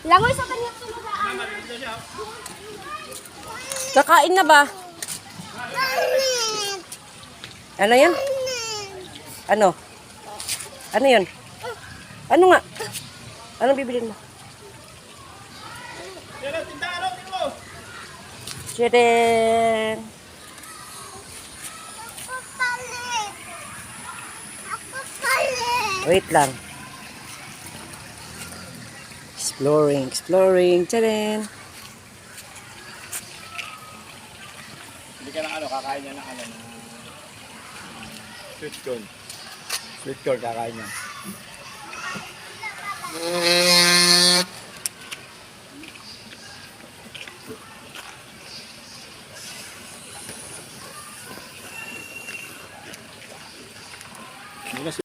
Langoy sa kanyang tulugaan. Kakain na ba? Ano yan? Ano? Ano yan? Ano nga? Anong bibilin mo? Chiren! Wait lang. Exploring. Chiren! Hindi ka ng kakain niya ng sweet corn. Sweet corn kakain niya.